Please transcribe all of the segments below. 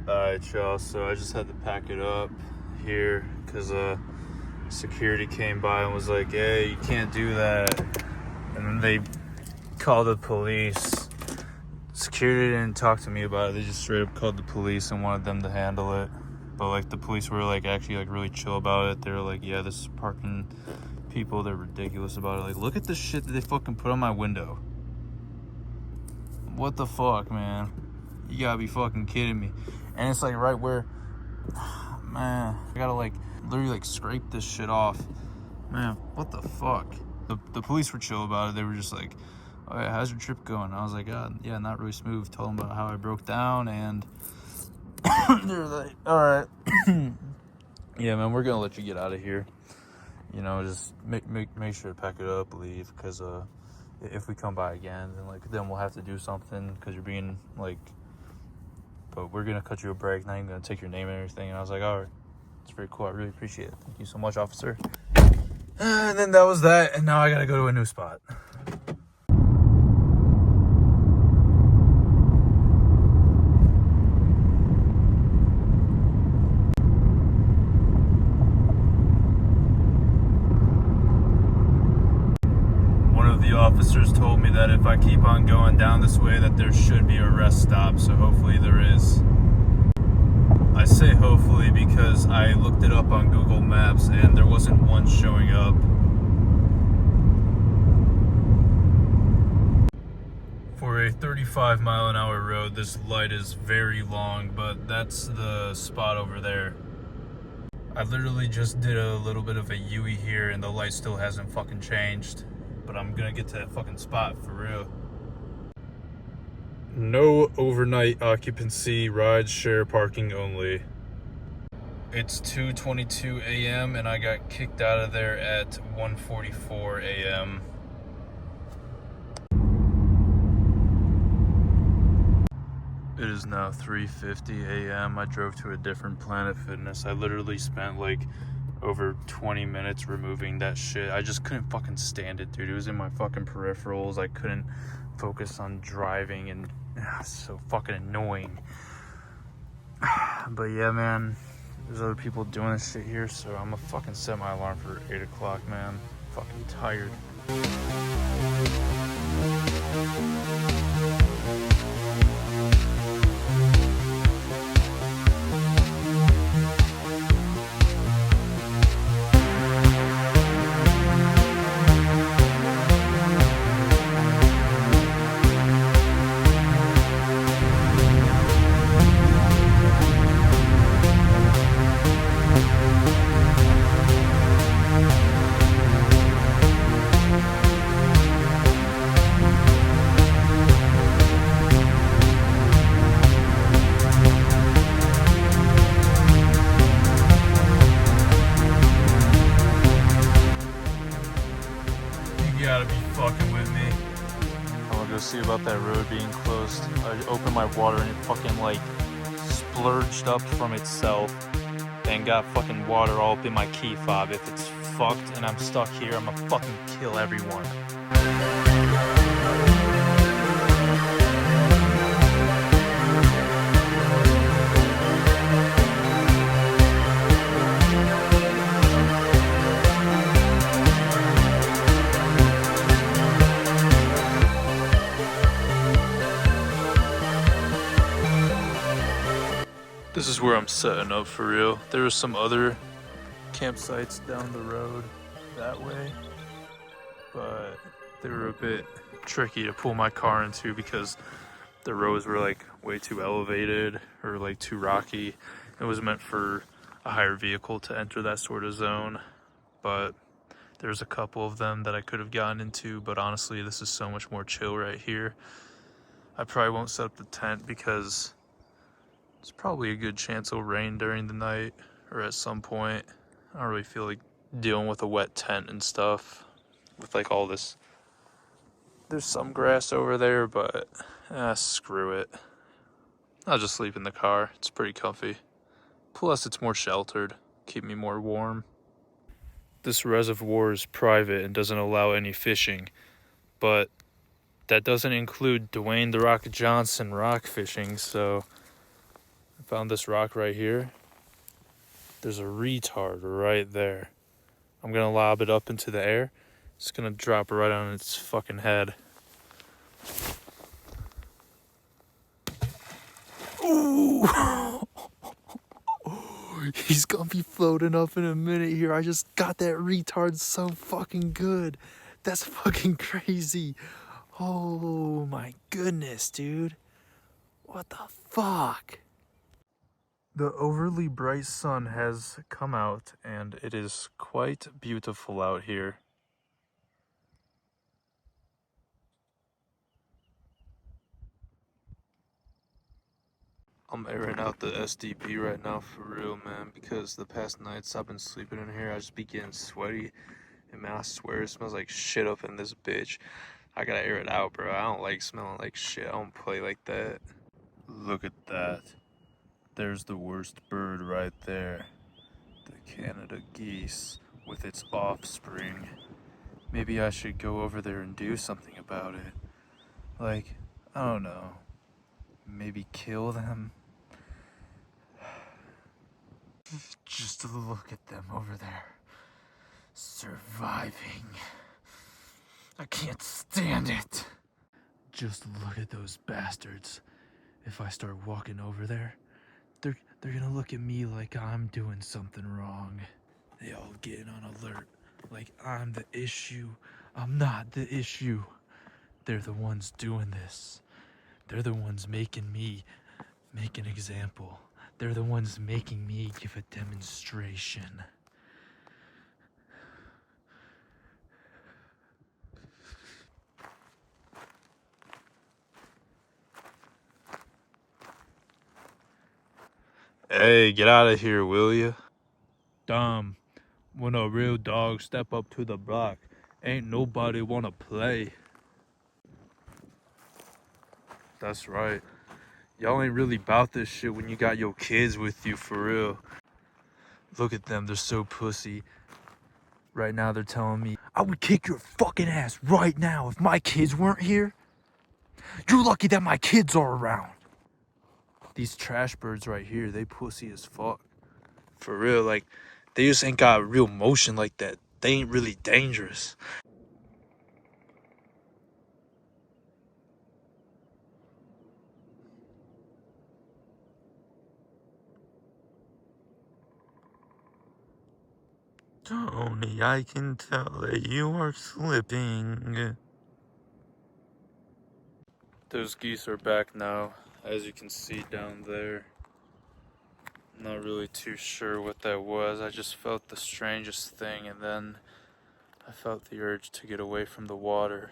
Alright, y'all, so I just had to pack it up here because security came by and was like, hey, you can't do that. And then they called the police. Security didn't talk to me about it. They just straight up called the police and wanted them to handle it. But like the police were like actually like really chill about it. They were like, yeah, this is parking people, they're ridiculous about it. Like, look at the shit that they fucking put on my window. What the fuck, man? You gotta be fucking kidding me. And it's like right where, man, I gotta like literally like scrape this shit off. Man, what the fuck? The police were chill about it. They were just like, oh yeah, how's your trip going? I was like, yeah, not really smooth. Told them about how I broke down, and they're like, all right. Yeah, man, we're gonna let you get out of here. You know, just make sure to pack it up, leave, because if we come by again, then we'll have to do something, because you're being like, but we're gonna cut you a break, not even gonna take your name and everything. And I was like, all right, it's very cool, I really appreciate it, thank you so much, officer. And then that was that, and now I gotta go to a new spot. The officers told me that if I keep on going down this way that there should be a rest stop, so hopefully there is. I say hopefully because I looked it up on Google Maps and there wasn't one showing up. For a 35-mile-an-hour road, this light is very long, but that's the spot over there. I literally just did a little bit of a U-turn here and the light still hasn't fucking changed. But I'm gonna get to that fucking spot for real. No overnight occupancy, ride share parking only. It's 2:22 a.m. and I got kicked out of there at 1:44 a.m. It is now 3:50 a.m. I drove to a different Planet Fitness. I literally spent like over 20 minutes removing that shit. I just couldn't fucking stand it, dude. It was in my fucking peripherals. I couldn't focus on driving, and it's so fucking annoying. But yeah, man, there's other people doing this shit here, so I'm gonna fucking set my alarm for 8 o'clock, man. I'm fucking tired. See about that road being closed. I opened my water and it fucking like splurged up from itself and got fucking water all up in my key fob. If it's fucked and I'm stuck here, I'm gonna fucking kill everyone. This is where I'm setting up for real. There are some other campsites down the road that way, but they were a bit tricky to pull my car into because the roads were like way too elevated or like too rocky. It was meant for a higher vehicle to enter that sort of zone, but there's a couple of them that I could have gotten into, but honestly, this is so much more chill right here. I probably won't set up the tent because it's probably a good chance it'll rain during the night or at some point. I don't really feel like dealing with a wet tent and stuff with like all this. There's some grass over there, but screw it. I'll just sleep in the car. It's pretty comfy. Plus, it's more sheltered. Keep me more warm. This reservoir is private and doesn't allow any fishing, but that doesn't include Dwayne "The Rock" Johnson rock fishing, so I found this rock right here. There's a retard right there. I'm gonna lob it up into the air. It's gonna drop right on its fucking head. Ooh! He's gonna be floating up in a minute here. I just got that retard so fucking good. That's fucking crazy. Oh my goodness, dude. What the fuck? The overly bright sun has come out and it is quite beautiful out here. I'm airing out the SDP right now for real, man, because the past nights I've been sleeping in here, I just be getting sweaty. And man, I swear it smells like shit up in this bitch. I gotta air it out, bro. I don't like smelling like shit. I don't play like that. Look at that. There's the worst bird right there. The Canada geese with its offspring. Maybe I should go over there and do something about it. Like, I don't know. Maybe kill them? Just look at them over there. Surviving. I can't stand it. Just look at those bastards. If I start walking over there, they're gonna look at me like I'm doing something wrong. They all get on alert, like I'm the issue. I'm not the issue. They're the ones doing this. They're the ones making me make an example. They're the ones making me give a demonstration. Hey, get out of here, will ya? Dumb. When a real dog step up to the block, ain't nobody wanna play. That's right. Y'all ain't really about this shit when you got your kids with you, for real. Look at them, they're so pussy. Right now they're telling me, I would kick your fucking ass right now if my kids weren't here. You're lucky that my kids are around. These trash birds right here, they pussy as fuck. For real, like, they just ain't got real motion like that. They ain't really dangerous. Tony, I can tell that you are slipping. Those geese are back now, as you can see down there. I'm not really too sure what that was. I just felt the strangest thing, and then I felt the urge to get away from the water.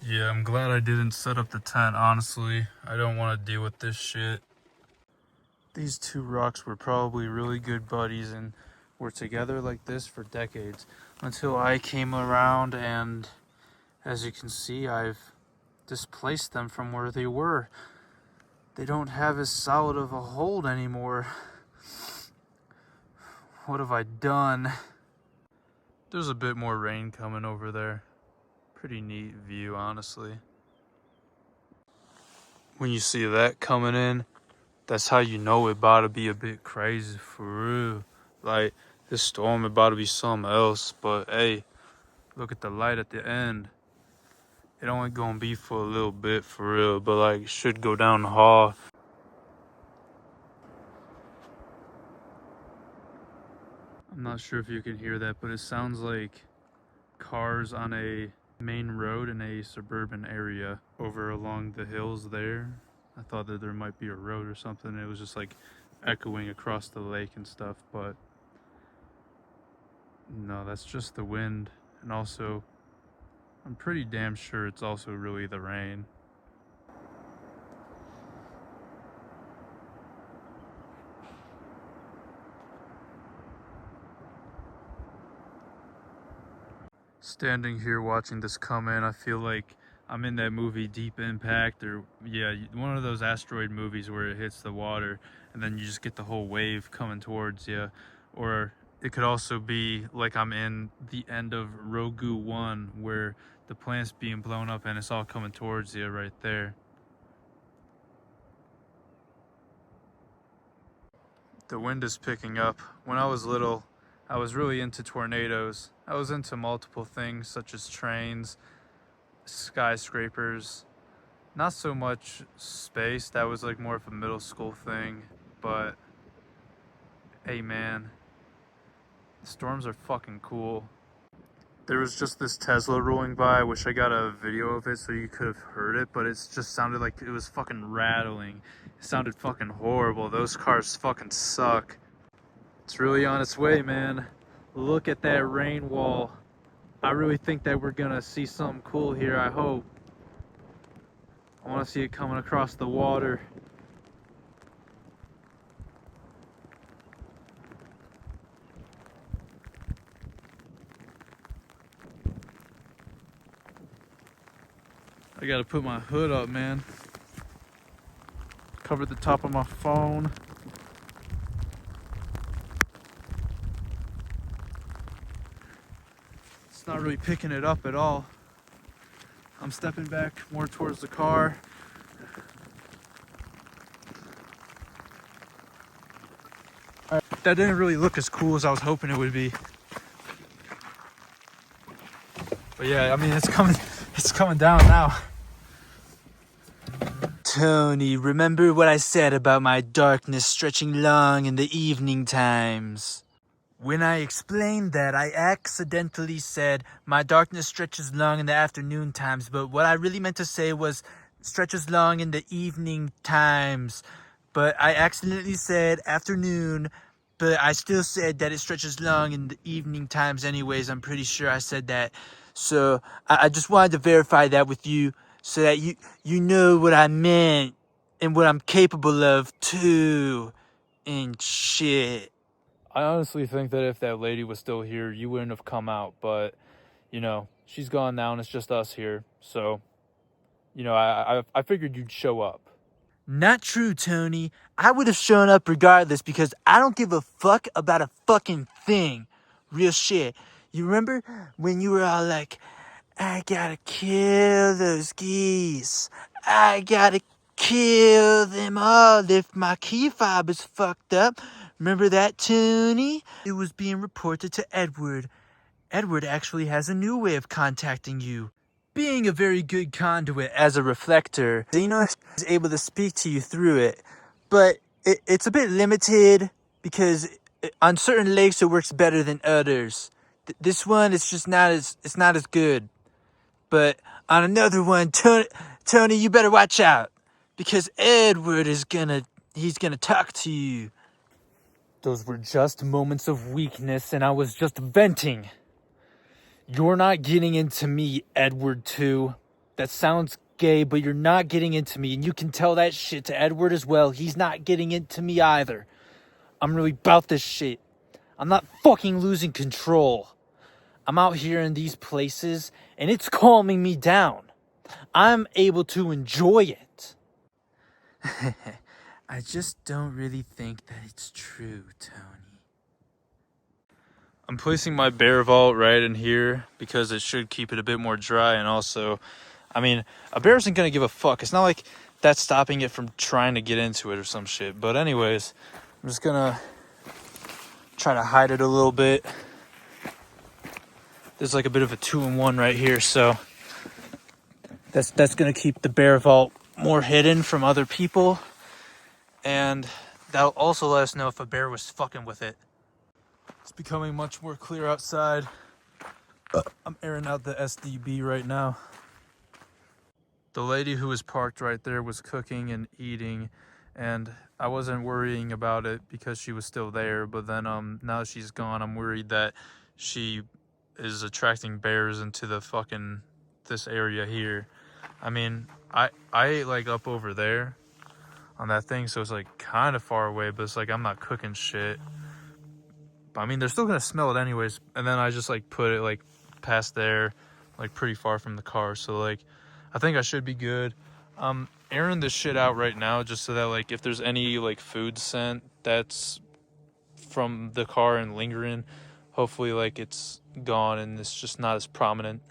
Yeah, I'm glad I didn't set up the tent, honestly. I don't want to deal with this shit. These two rocks were probably really good buddies and were together like this for decades until I came around, and as you can see, I've displaced them from where they were. They don't have as solid of a hold anymore. What have I done? There's a bit more rain coming over there. Pretty neat view, honestly. When you see that coming in, that's how you know it about to be a bit crazy, for real. Like, this storm about to be something else, but hey, look at the light at the end. It only gonna be for a little bit, for real, but like, it should go down the hall. I'm not sure if you can hear that, but it sounds like cars on a main road in a suburban area over along the hills there. I thought that there might be a road or something. It was just like echoing across the lake and stuff, but no, that's just the wind. And also I'm pretty damn sure it's also really the rain. Standing here watching this come in, I feel like I'm in that movie Deep Impact, or yeah, one of those asteroid movies where it hits the water and then you just get the whole wave coming towards you. Or it could also be like I'm in the end of Rogue One where the planet's being blown up and it's all coming towards you right there. The wind is picking up. When I was little, I was really into tornadoes. I was into multiple things such as trains, skyscrapers, not so much space. That was like more of a middle school thing. But hey man, storms are fucking cool. There was just this Tesla rolling by. I wish I got a video of it so you could have heard it, but it just sounded like it was fucking rattling. It sounded fucking horrible. Those cars fucking suck. It's really on its way, man. Look at that rain wall. I really think that we're gonna see something cool here, I hope. I wanna see it coming across the water. I gotta put my hood up, man. Cover the top of my phone. It's not really picking it up at all. I'm stepping back more towards the car. That didn't really look as cool as I was hoping it would be. But yeah, I mean, it's coming down now. Tony, remember what I said about my darkness stretching long in the evening times? When I explained that, I accidentally said my darkness stretches long in the afternoon times, but what I really meant to say was stretches long in the evening times. But I accidentally said afternoon, but I still said that it stretches long in the evening times anyways. I'm pretty sure I said that. So I just wanted to verify that with you so that you know what I meant and what I'm capable of too and shit. I honestly think that if that lady was still here, you wouldn't have come out, but you know, she's gone now and it's just us here. So, you know, I figured you'd show up. Not true, Tony. I would have shown up regardless because I don't give a fuck about a fucking thing. Real shit. You remember when you were all like, I gotta kill those geese. I gotta kill them all if my key fob is fucked up. Remember that, Tony? It was being reported to Edward. Edward actually has a new way of contacting you. Being a very good conduit as a reflector, Xenos is able to speak to you through it. But it's a bit limited because on certain lakes it works better than others. This one, it's just it's not as good. But on another one, Tony, you better watch out because Edward he's gonna talk to you. Those were just moments of weakness and I was just venting. You're not getting into me, Edward 2. That sounds gay, but you're not getting into me. And you can tell that shit to Edward as well. He's not getting into me either. I'm really about this shit. I'm not fucking losing control. I'm out here in these places, and it's calming me down. I'm able to enjoy it. I just don't really think that it's true, Tony. I'm placing my bear vault right in here because it should keep it a bit more dry. And also, I mean, a bear isn't going to give a fuck. It's not like that's stopping it from trying to get into it or some shit. But anyways, I'm just going to try to hide it a little bit. There's like a bit of a 2-in-1 right here. So that's going to keep the bear vault more hidden from other people. And that'll also let us know if a bear was fucking with it. It's becoming much more clear outside. I'm airing out the SDB right now. The lady who was parked right there was cooking and eating, and I wasn't worrying about it because she was still there. But then now that she's gone, I'm worried that she is attracting bears into the fucking this area here. I mean, I ate like up over there on that thing, so it's like kind of far away, but it's like I'm not cooking shit. But I mean, they're still gonna smell it anyways. And then I just like put it like past there, like pretty far from the car. So like, I think I should be good. Airing this shit out right now just so that like if there's any like food scent that's from the car and lingering, hopefully like it's gone and it's just not as prominent.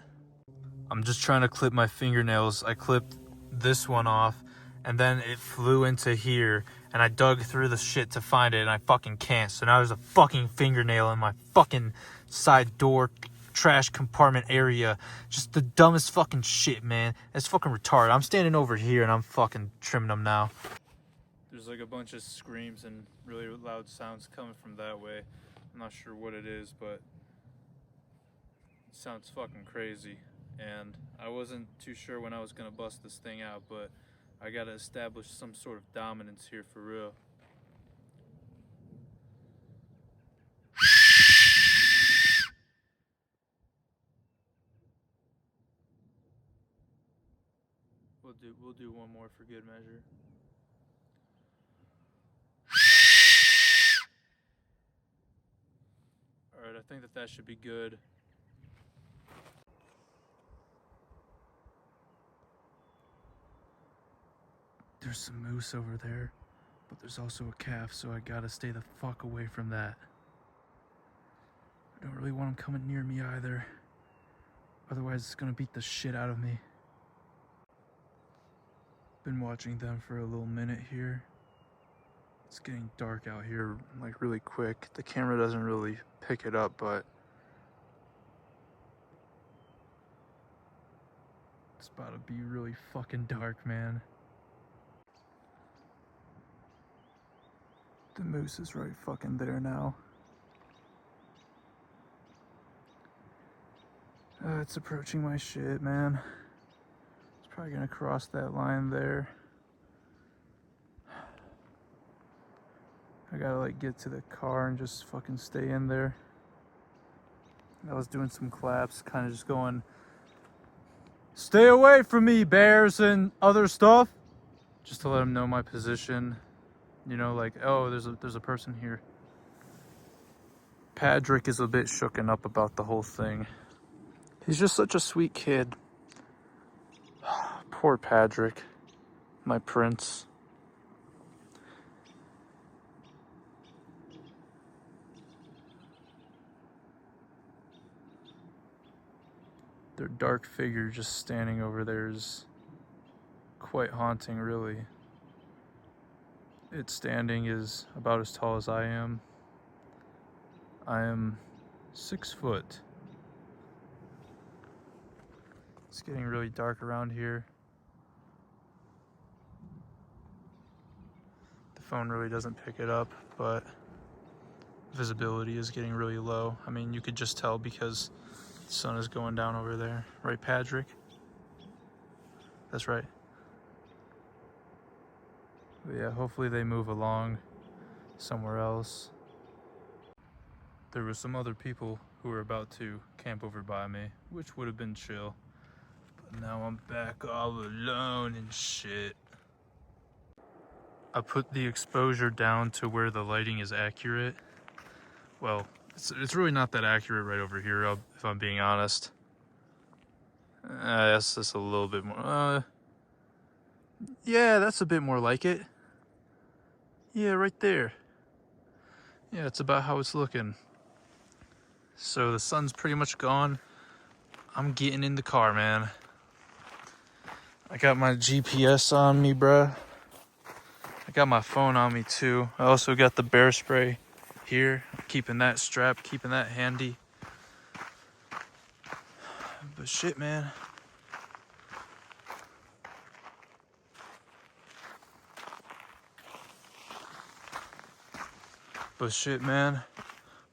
I'm just trying to clip my fingernails. I clipped this one off and then it flew into here and I dug through the shit to find it and I fucking can't. So now there's a fucking fingernail in my fucking side door trash compartment area. Just the dumbest fucking shit, man. It's fucking retarded. I'm standing over here and I'm fucking trimming them now. There's like a bunch of screams and really loud sounds coming from that way. I'm not sure what it is, but it sounds fucking crazy. And I wasn't too sure when I was gonna bust this thing out, but I gotta establish some sort of dominance here for real. We'll do one more for good measure. All right, I think that should be good. There's some moose over there, but there's also a calf, so I gotta stay the fuck away from that. I don't really want them coming near me either. Otherwise, it's gonna beat the shit out of me. Been watching them for a little minute here. It's getting dark out here, like really quick. The camera doesn't really pick it up, but it's about to be really fucking dark, man. The moose is right fucking there now. It's approaching my shit, man. It's probably gonna cross that line there. I gotta like get to the car and just fucking stay in there. I was doing some claps, kind of just going, "Stay away from me, bears and other stuff," just to let them know my position. You know, like, oh, there's a person here. Patrick is a bit shooken up about the whole thing. He's just such a sweet kid. Poor Patrick, my prince. Their dark figure just standing over there is quite haunting, really. Its standing is about as tall as I am. I am 6 foot. It's getting really dark around here. The phone really doesn't pick it up, but visibility is getting really low. I mean, you could just tell because the sun is going down over there. Right, Patrick? That's right. But yeah, hopefully they move along somewhere else. There were some other people who were about to camp over by me, which would have been chill. But now I'm back all alone and shit. I put the exposure down to where the lighting is accurate. Well, it's really not that accurate right over here, if I'm being honest. That's just a little bit more. Yeah, that's a bit more like it. Yeah, right there. Yeah, it's about how it's looking. So the sun's pretty much gone. I'm getting in the car, man. I got my GPS on me, bruh. I got my phone on me too. I also got the bear spray here. Keeping that strapped, keeping that handy. But shit, man.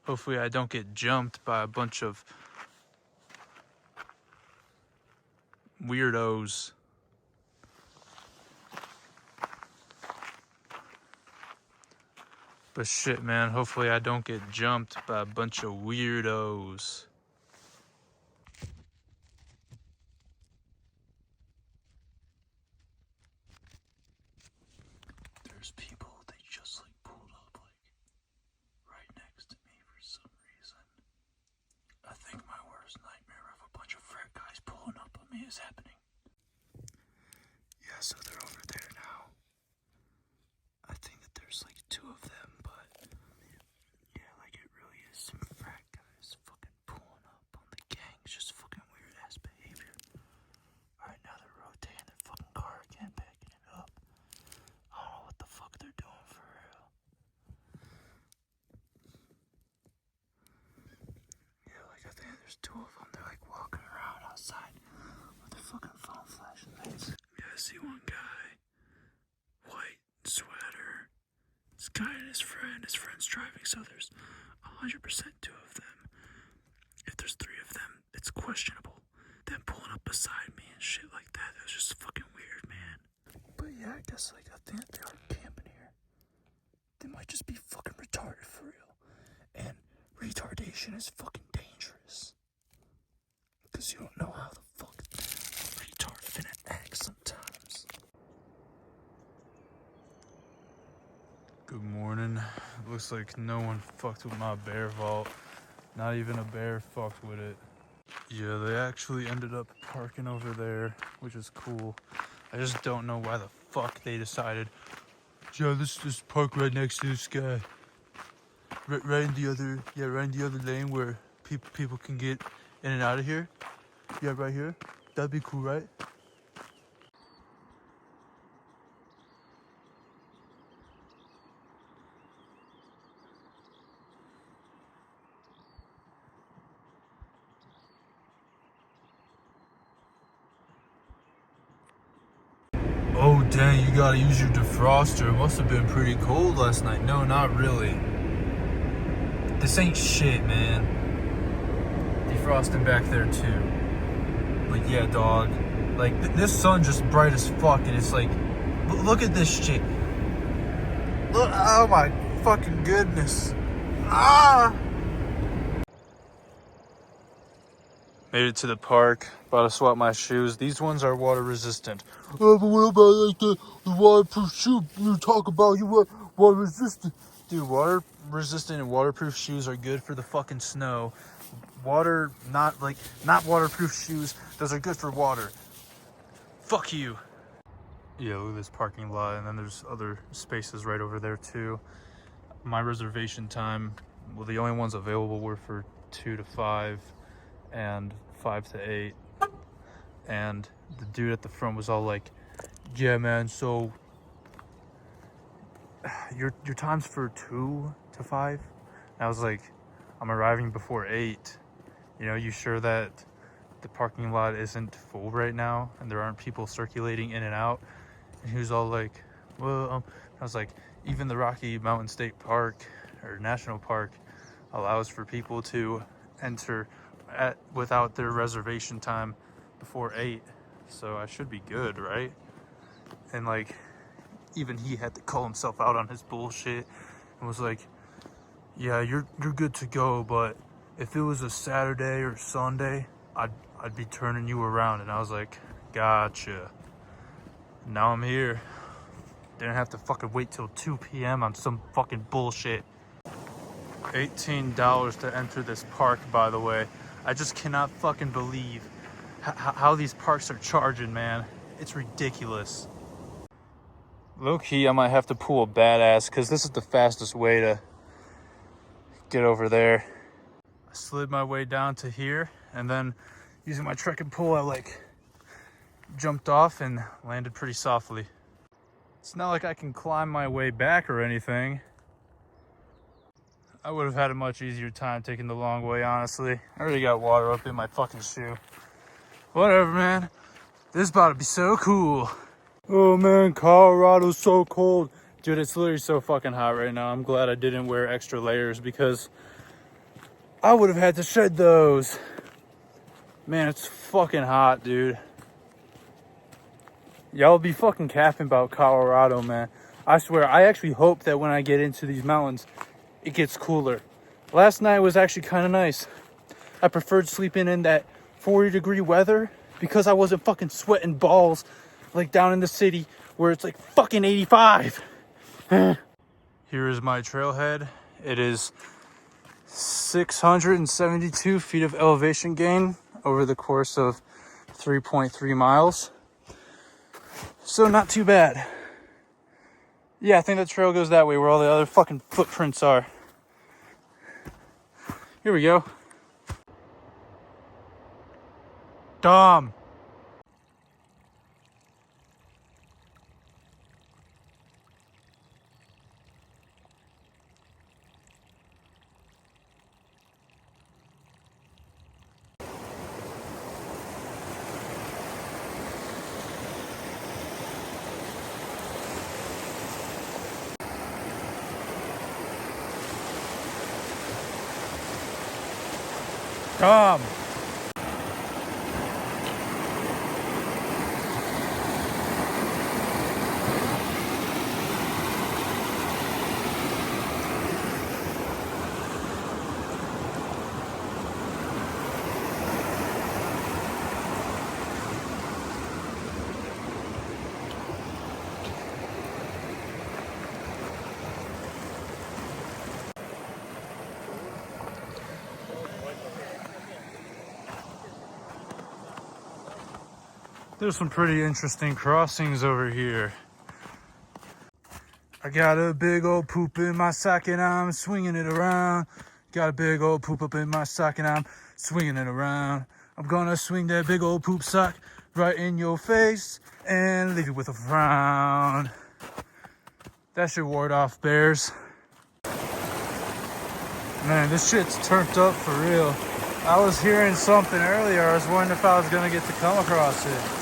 Hopefully I don't get jumped by a bunch of weirdos. But shit, man, hopefully I don't get jumped by a bunch of weirdos. me is happening. Yeah, so they're over there now. I think that there's like 2 of them, but yeah, like it really is some frat guys fucking pulling up on the gang. It's just fucking weird ass behavior. Alright, now they're rotating their fucking car again, backing it up. I don't know what the fuck they're doing for real. Yeah, like I think there's 2 of them. They're like walking around outside with their fucking phone flashlights. Yeah, I see one guy, white sweater. This guy and his friend's driving, so there's 100% 2 of them. If there's 3 of them, it's questionable. Them pulling up beside me and shit like that, that was just fucking weird, man. But yeah, I guess like I think they are camping here. They might just be fucking retarded for real. And retardation is fucking dangerous. Cause you don't know how the fuck a retard finna act sometimes. Good morning. Looks like no one fucked with my bear vault. Not even a bear fucked with it. Yeah, they actually ended up parking over there, which is cool. I just don't know why the fuck they decided, yeah, let's just park right next to this guy. Right in the other lane where people can get in and out of here. Yeah, right here. That'd be cool, right? Oh dang, you gotta use your defroster. It must have been pretty cold last night. No, not really. This ain't shit, man. Defrosting back there too. But yeah, dog. Like, this sun just bright as fuck, and it's like, look at this shit. Look, oh my fucking goodness. Ah! Made it to the park. About to swap my shoes. These ones are water resistant. Oh, but what about like the waterproof shoe you talk about? You water resistant. Dude, water resistant and waterproof shoes are good for the fucking snow. Not waterproof shoes. Those are good for water. Fuck you. Yeah, look at this parking lot, and then there's other spaces right over there too. My reservation time, well, the only ones available were for 2 to 5 and 5 to 8. And the dude at the front was all like, yeah, man, so your time's for 2 to 5? And I was like, I'm arriving before 8. You know, you sure that the parking lot isn't full right now and there aren't people circulating in and out? And he was all like, well, I was like, even the Rocky Mountain State Park or National Park allows for people to enter without their reservation time before 8. So I should be good, right? And like, even he had to call himself out on his bullshit and was like, yeah, you're good to go, but if it was a Saturday or Sunday, I'd be turning you around. And I was like, gotcha. Now I'm here. Didn't have to fucking wait till 2 p.m. on some fucking bullshit. $18 to enter this park, by the way. I just cannot fucking believe how these parks are charging, man. It's ridiculous. Low-key, I might have to pull a badass, because this is the fastest way to get over there. I slid my way down to here, and then using my trekking pole, I like jumped off and landed pretty softly. It's not like I can climb my way back or anything. I would have had a much easier time taking the long way, honestly. I already got water up in my fucking shoe. Whatever, man. This is about to be so cool. Oh man, Colorado's so cold. Dude, it's literally so fucking hot right now. I'm glad I didn't wear extra layers because I would have had to shed those. Man, it's fucking hot, dude. Y'all be fucking capping about Colorado, man. I swear, I actually hope that when I get into these mountains, it gets cooler. Last night was actually kind of nice. I preferred sleeping in that 40-degree weather because I wasn't fucking sweating balls like down in the city where it's like fucking 85. Here is my trailhead. It is 672 feet of elevation gain over the course of 3.3 miles. So not too bad. Yeah, I think the trail goes that way where all the other fucking footprints are. Here we go. Dumb. Dumb. There's some pretty interesting crossings over here. I got a big old poop in my sock and I'm swinging it around. Got a big old poop up in my sock and I'm swinging it around. I'm gonna swing that big old poop sock right in your face and leave you with a frown. That should ward off bears. Man, this shit's turned up for real. I was hearing something earlier. I was wondering if I was gonna get to come across it.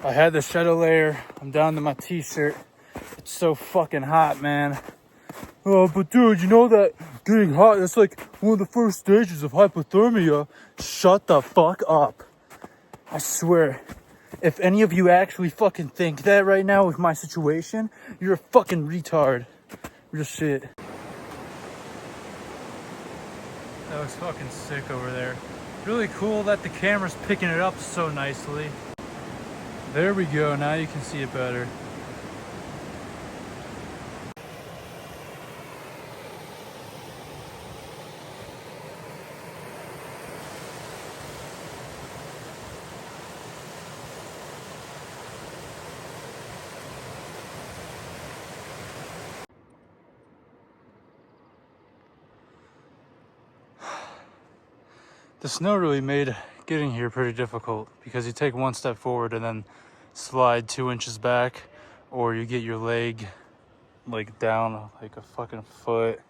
I had the shadow layer. I'm down to my t-shirt. It's so fucking hot, man. Oh, but dude, you know that getting hot, that's like one of the first stages of hypothermia. Shut the fuck up. I swear, if any of you actually fucking think that right now with my situation, you're a fucking retard. Real shit. That looks fucking sick over there. Really cool that the camera's picking it up so nicely. There we go, now you can see it better. The snow really made getting here pretty difficult because you take one step forward and then slide 2 inches back, or you get your leg like down like a fucking foot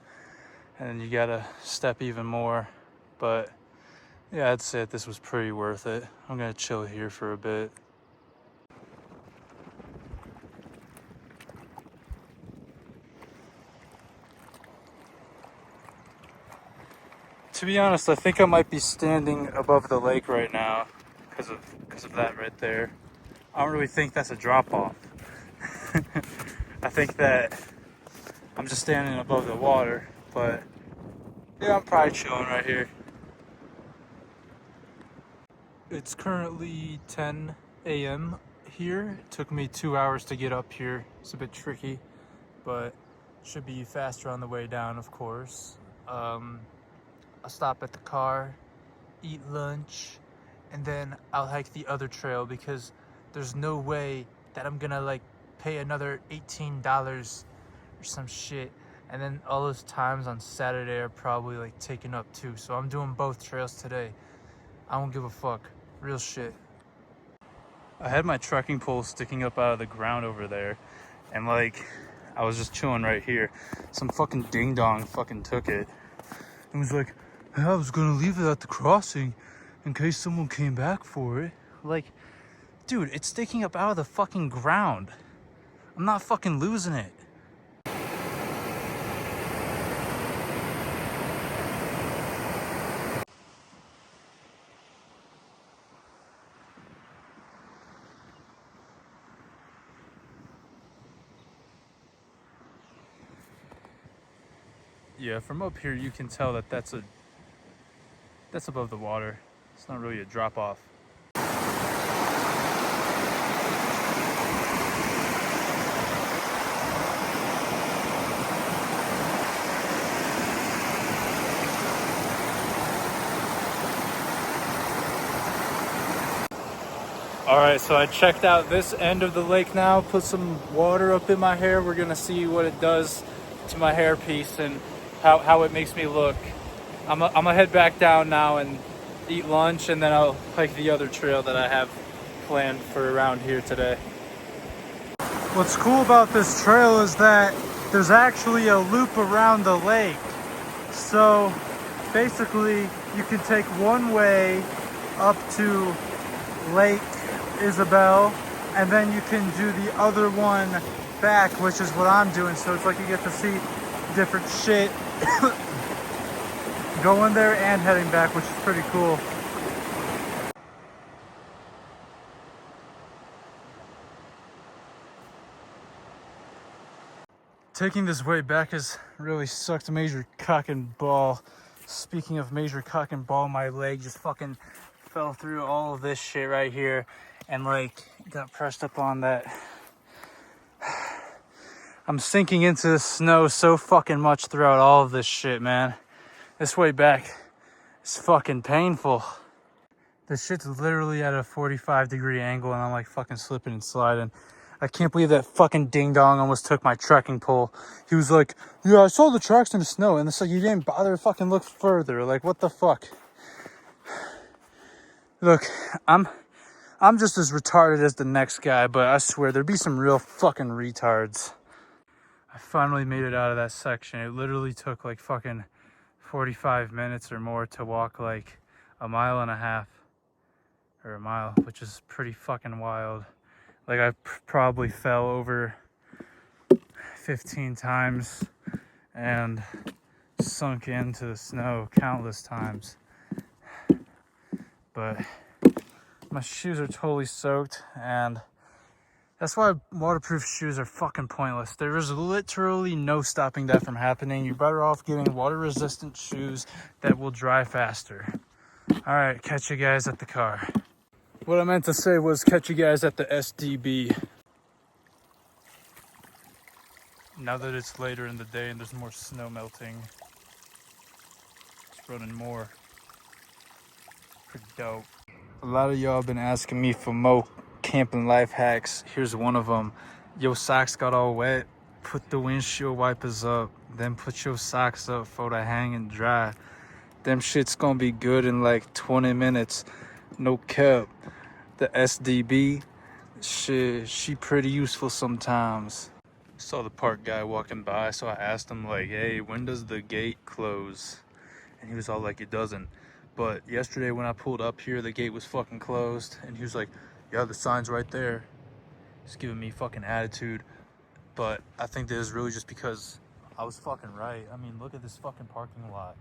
and then you gotta step even more. But yeah, I'd say this was pretty worth it. I'm gonna chill here for a bit. To be honest, I think I might be standing above the lake right now because of that right there. I don't really think that's a drop off. I think that I'm just standing above the water, but yeah, I'm probably chilling right here. It's currently 10 a.m. here. It took me 2 hours to get up here. It's a bit tricky, but should be faster on the way down, of course. I'll stop at the car, eat lunch, and then I'll hike the other trail because there's no way that I'm gonna like pay another $18 or some shit. And then all those times on Saturday are probably like taken up too. So I'm doing both trails today. I don't give a fuck. Real shit. I had my trekking pole sticking up out of the ground over there, and like I was just chilling right here. Some fucking ding dong fucking took it and was like, hey, I was gonna leave it at the crossing in case someone came back for it. Like, dude, it's sticking up out of the fucking ground. I'm not fucking losing it. Yeah, from up here you can tell that that's above the water. It's not really a drop off. All right, so I checked out this end of the lake now, put some water up in my hair. We're gonna see what it does to my hairpiece and how it makes me look. I'm gonna head back down now and eat lunch, and then I'll hike the other trail that I have planned for around here today. What's cool about this trail is that there's actually a loop around the lake. So basically you can take one way up to Lake Isabel, and then you can do the other one back, which is what I'm doing. So it's like you get to see different shit going there and heading back, which is pretty cool. Taking this way back has really sucked a major cock and ball. Speaking of major cock and ball, my leg just fucking fell through all of this shit right here and like got pressed up on that. I'm sinking into the snow so fucking much throughout all of this shit, man. This way back is fucking painful. This shit's literally at a 45-degree angle and I'm like fucking slipping and sliding. I can't believe that fucking ding dong almost took my trekking pole. He was like, yeah, I saw the tracks in the snow. And it's like, you didn't bother to fucking look further. Like, what the fuck? Look, I'm just as retarded as the next guy, but I swear there'd be some real fucking retards. I finally made it out of that section. It literally took like fucking 45 minutes or more to walk like a mile and a half. Or a mile, which is pretty fucking wild. Like I probably fell over 15 times and sunk into the snow countless times. But my shoes are totally soaked, and that's why waterproof shoes are fucking pointless. There is literally no stopping that from happening. You're better off getting water resistant shoes that will dry faster. All right, catch you guys at the car. What I meant to say was catch you guys at the SDB. Now that it's later in the day and there's more snow melting, it's running more. Pretty dope. A lot of y'all been asking me for more camping life hacks. Here's one of them. Your socks got all wet. Put the windshield wipers up. Then put your socks up for to hang and dry. Them shit's gonna be good in like 20 minutes. No cap. The SDB, shit, she pretty useful sometimes. Saw the park guy walking by, so I asked him like, hey, when does the gate close? And he was all like, it doesn't. But yesterday when I pulled up here, the gate was fucking closed. And he was like, yeah, the sign's right there. He's giving me fucking attitude. But I think that is really just because I was fucking right. I mean, look at this fucking parking lot.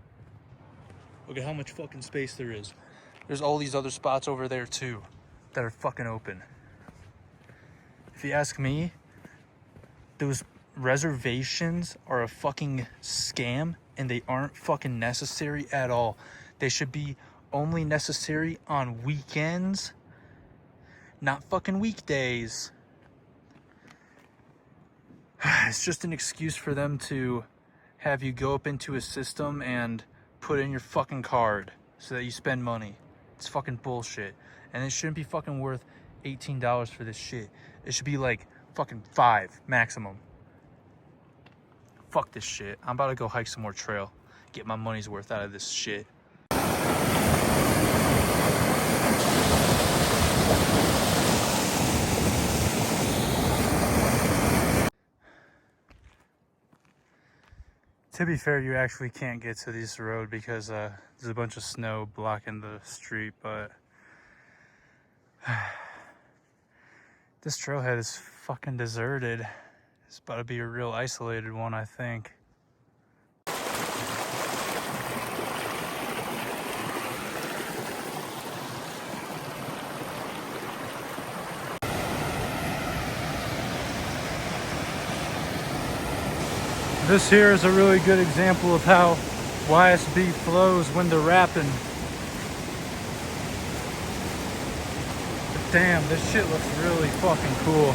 Look at how much fucking space there is. There's all these other spots over there too that are fucking open. If you ask me, those reservations are a fucking scam and they aren't fucking necessary at all. They should be only necessary on weekends, not fucking weekdays. It's just an excuse for them to have you go up into a system and put in your fucking card so that you spend money. It's fucking bullshit. And it shouldn't be fucking worth $18 for this shit. It should be like fucking $5 maximum. Fuck this shit. I'm about to go hike some more trail. Get my money's worth out of this shit. To be fair, you actually can't get to this road because there's a bunch of snow blocking the street, but this trailhead is fucking deserted. It's about to be a real isolated one, I think. This here is a really good example of how YSB flows when they're rapping. But damn, this shit looks really fucking cool.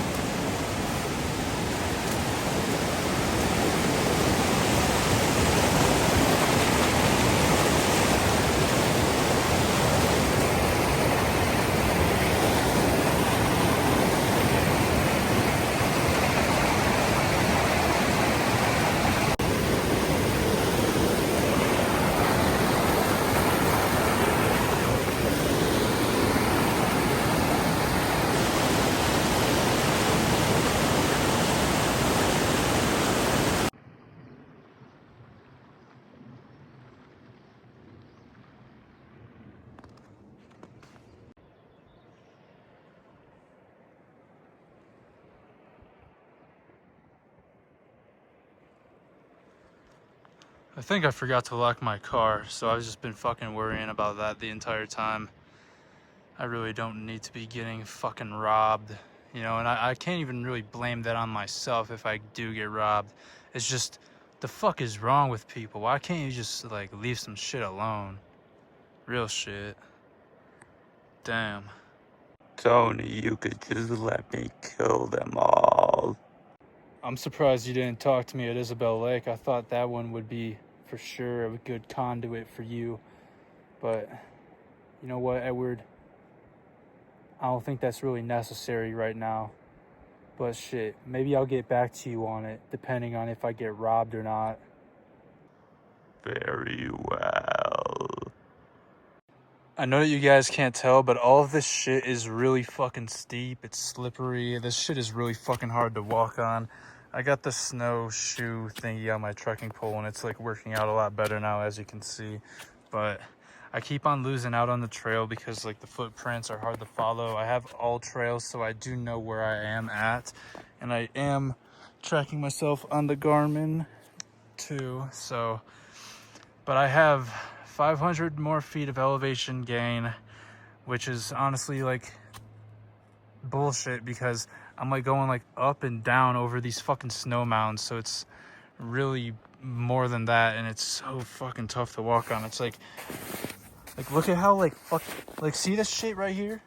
I think I forgot to lock my car, so I've just been fucking worrying about that the entire time. I really don't need to be getting fucking robbed, you know, and I can't even really blame that on myself if I do get robbed. It's just, the fuck is wrong with people? Why can't you just, like, leave some shit alone? Real shit. Damn. Tony, you could just let me kill them all. I'm surprised you didn't talk to me at Isabel Lake. I thought that one would be, for sure, a good conduit for you. But, you know what, Edward? I don't think that's really necessary right now. But shit, maybe I'll get back to you on it, depending on if I get robbed or not. Very well. I know that you guys can't tell, but all of this shit is really fucking steep. It's slippery. This shit is really fucking hard to walk on. I got the snowshoe thingy on my trekking pole, and it's like working out a lot better now, as you can see. But I keep on losing out on the trail because like the footprints are hard to follow. I have all trails, so I do know where I am at, and I am tracking myself on the Garmin too. So, but I have 500 more feet of elevation gain, which is honestly like bullshit because I'm like going like up and down over these fucking snow mounds, so it's really more than that, and it's so fucking tough to walk on. It's like look at how like see this shit right here?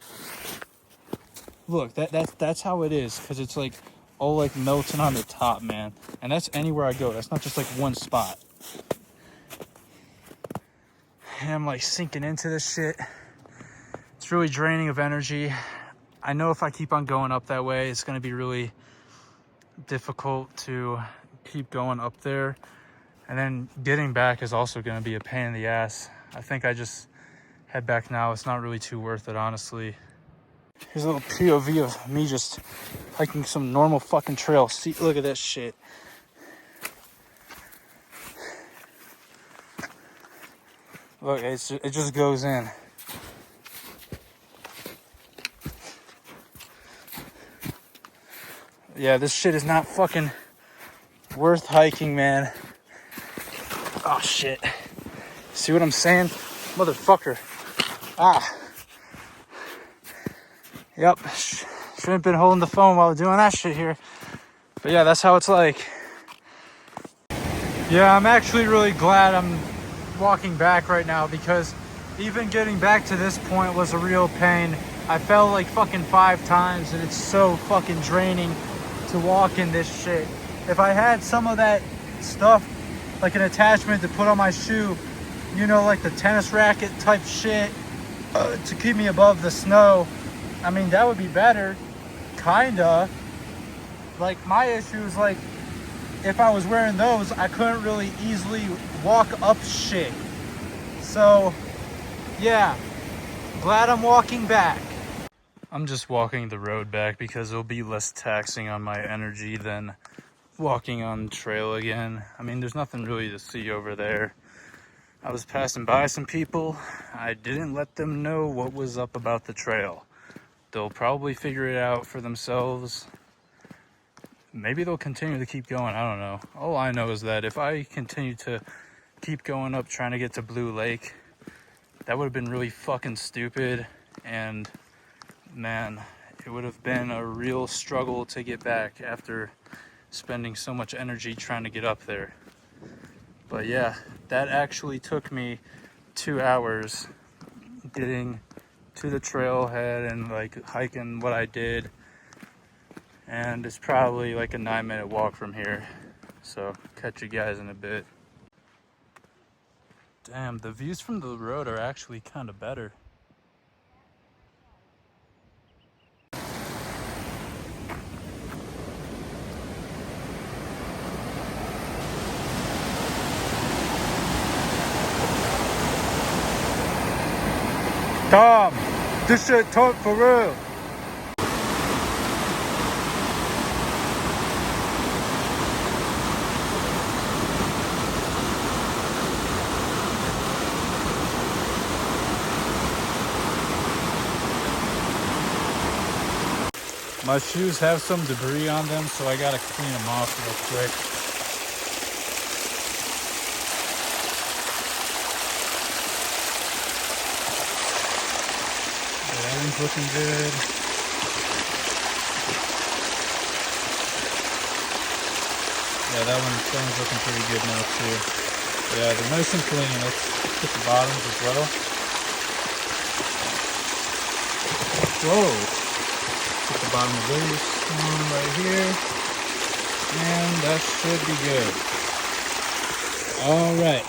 Look, that's how it is, because it's like all like melting on the top, man. And that's anywhere I go. That's not just like one spot. And I'm like sinking into this shit. It's really draining of energy. I know if I keep on going up that way, it's gonna be really difficult to keep going up there. And then getting back is also gonna be a pain in the ass. I think I just head back now. It's not really too worth it, honestly. Here's a little POV of me just hiking some normal fucking trail. See, look at this shit. Look, it just goes in. Yeah, this shit is not fucking worth hiking, man. Oh, shit. See what I'm saying? Motherfucker. Ah. Yep. Shouldn't have been holding the phone while doing that shit here. But yeah, that's how it's like. Yeah, I'm actually really glad I'm walking back right now, because even getting back to this point was a real pain. I fell like fucking 5 times, and it's so fucking draining to walk in this shit. If I had some of that stuff, like an attachment to put on my shoe, you know, like the tennis racket type shit, to keep me above the snow, I mean, that would be better, kinda. Like, my issue is like, if I was wearing those, I couldn't really easily walk up shit. So, yeah, glad I'm walking back. I'm just walking the road back because it'll be less taxing on my energy than walking on trail again. I mean, there's nothing really to see over there. I was passing by some people. I didn't let them know what was up about the trail. They'll probably figure it out for themselves. Maybe they'll continue to keep going. I don't know. All I know is that if I continue to keep going up trying to get to Blue Lake, that would have been really fucking stupid. And man, it would have been a real struggle to get back after spending so much energy trying to get up there. But yeah, that actually took me 2 hours getting to the trailhead and like hiking what I did. And it's probably like a 9-minute walk from here. So catch you guys in a bit. Damn, the views from the road are actually kind of better. Tom, this shit tough for real. My shoes have some debris on them, so I gotta clean them off real quick. looking good. Yeah, that one's looking pretty good now too. Yeah, they're nice and clean. Let's get the bottoms as well. Whoa! Get the bottom of this one right here. And that should be good. Alright.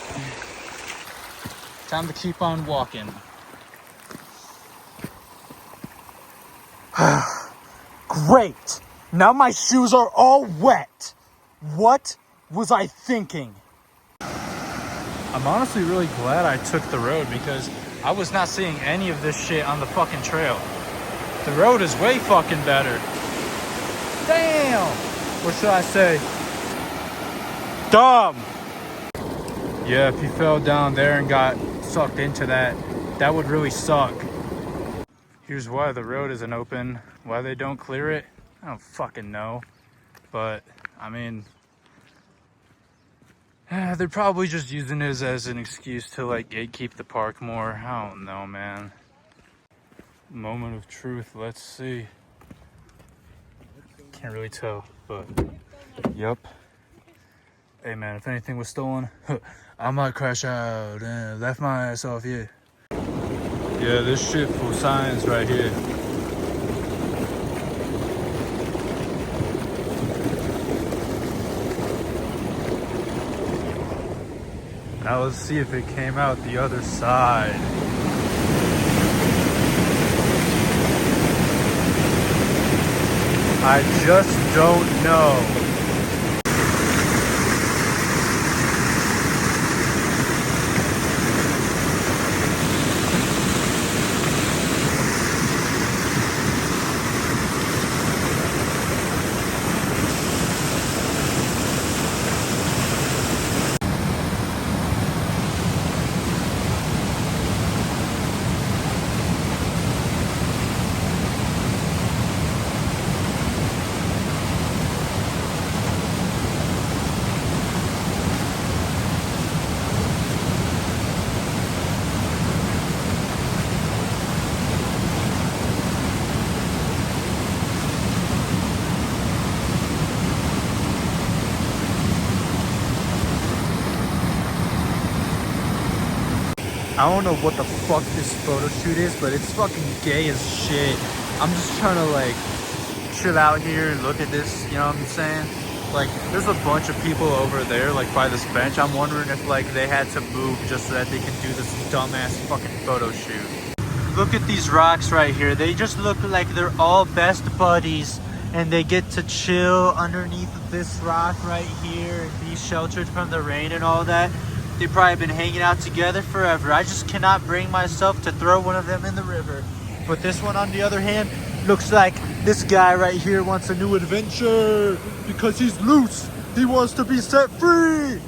Time to keep on walking. Great! Now my shoes are all wet! What was I thinking? I'm honestly really glad I took the road because I was not seeing any of this shit on the fucking trail. The road is way fucking better. Damn! What should I say? Dumb! Yeah, if you fell down there and got sucked into that, that would really suck. Here's why the road isn't open. Why they don't clear it, I don't fucking know. But, I mean, they're probably just using it as an excuse to like gatekeep the park more. I don't know, man. Moment of truth, let's see. Can't really tell, but yep. Hey man, if anything was stolen, I might crash out and left my ass off here. Yeah, this shit for signs right here. Now let's see if it came out the other side. I just don't know. I don't know what the fuck this photo shoot is, but it's fucking gay as shit. I'm just trying to like chill out here and look at this, you know what I'm saying? Like, there's a bunch of people over there, like by this bench. I'm wondering if like they had to move just so that they can do this dumbass fucking photo shoot. Look at these rocks right here. They just look like they're all best buddies and they get to chill underneath this rock right here and be sheltered from the rain and all that. They've probably been hanging out together forever. I just cannot bring myself to throw one of them in the river. But this one, on the other hand, looks like this guy right here wants a new adventure because he's loose. He wants to be set free.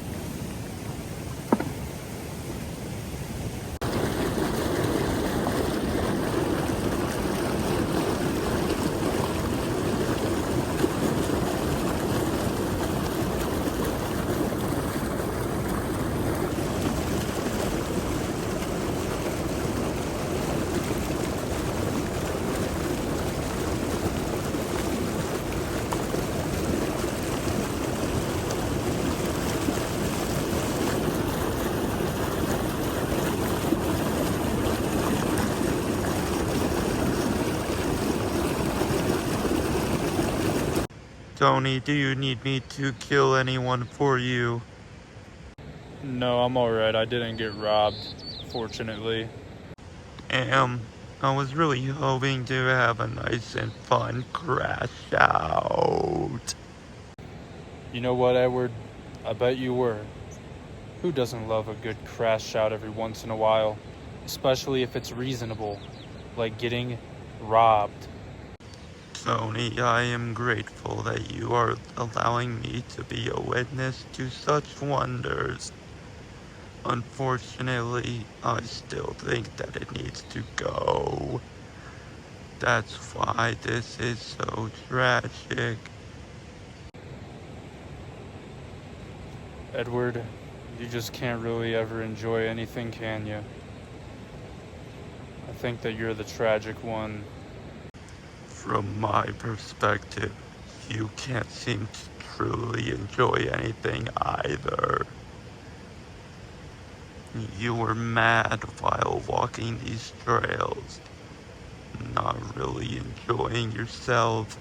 Tony, do you need me to kill anyone for you? No, I'm alright. I didn't get robbed, fortunately. I was really hoping to have a nice and fun crash out. You know what, Edward? I bet you were. Who doesn't love a good crash out every once in a while? Especially if it's reasonable, like getting robbed. Tony, I am grateful that you are allowing me to be a witness to such wonders. Unfortunately, I still think that it needs to go. That's why this is so tragic. Edward, you just can't really ever enjoy anything, can you? I I think that you're the tragic one. From my perspective, you can't seem to truly enjoy anything either. You were mad while walking these trails, not really enjoying yourself.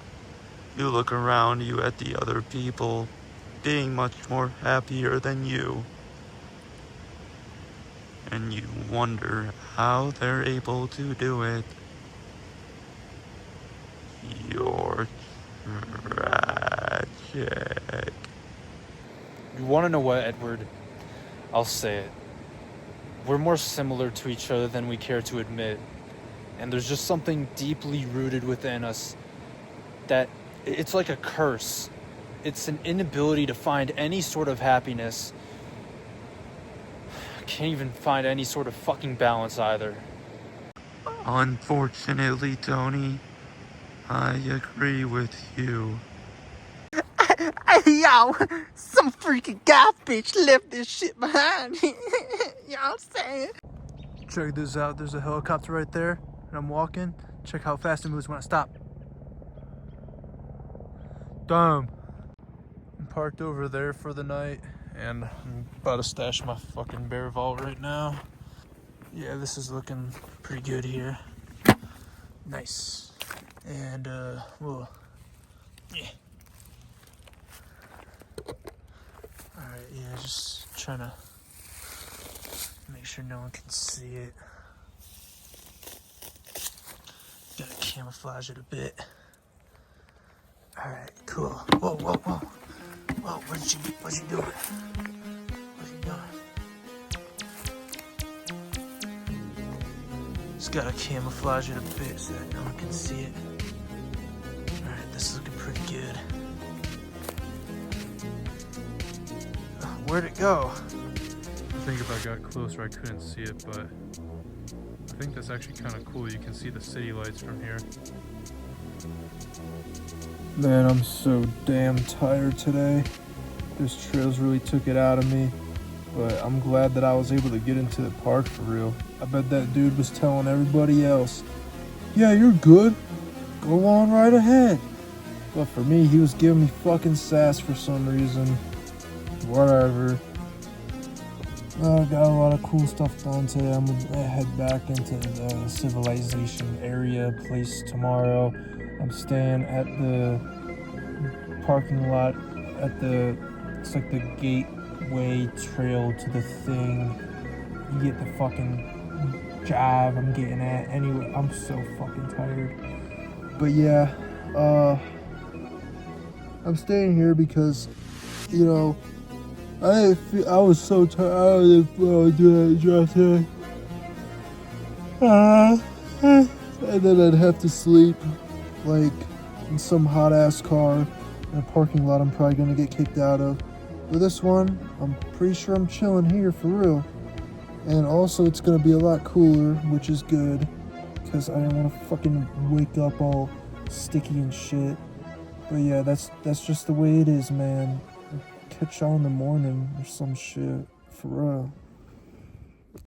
You look around you at the other people, being much more happier than you. And you wonder how they're able to do it. You're tragic. You want to know what, Edward? I'll say it. We're more similar to each other than we care to admit. And there's just something deeply rooted within us that it's like a curse. It's an inability to find any sort of happiness. I can't even find any sort of fucking balance either. Unfortunately, Tony, I agree with you. Hey, yo, some freaking goth bitch left this shit behind. You know what I'm saying? Check this out. There's a helicopter right there, and I'm walking. Check how fast it moves when I stop. Damn. I'm parked over there for the night, and I'm about to stash my fucking bear vault right now. Yeah, this is looking pretty good here. Nice. And, well, yeah. Alright, yeah, just trying to make sure no one can see it. Gotta camouflage it a bit. Alright, cool. Whoa, whoa, whoa. Whoa, what's you doing? What's you doing? Just gotta camouflage it a bit so that no one can see it. Alright, this is looking pretty good. Where'd it go? I think if I got closer I couldn't see it, but I think that's actually kind of cool. You can see the city lights from here. Man, I'm so damn tired today. This trails really took it out of me. But I'm glad that I was able to get into the park for real. I bet that dude was telling everybody else, yeah, you're good. Go on right ahead. But for me, he was giving me fucking sass for some reason. Whatever. I got a lot of cool stuff done today. I'm gonna head back into the civilization area place tomorrow. I'm staying at the parking lot at it's like the gateway trail to the thing. You get the fucking jive I'm getting at. Anyway, I'm so fucking tired. But yeah, I'm staying here because, you know, I was so tired of doing that dress here. And then I'd have to sleep, like, in some hot-ass car in a parking lot I'm probably gonna get kicked out of. With this one, I'm pretty sure I'm chilling here for real. And also, it's gonna be a lot cooler, which is good, because I don't want to fucking wake up all sticky and shit. But yeah, that's just the way it is, man. Catch y'all in the morning or some shit, for real.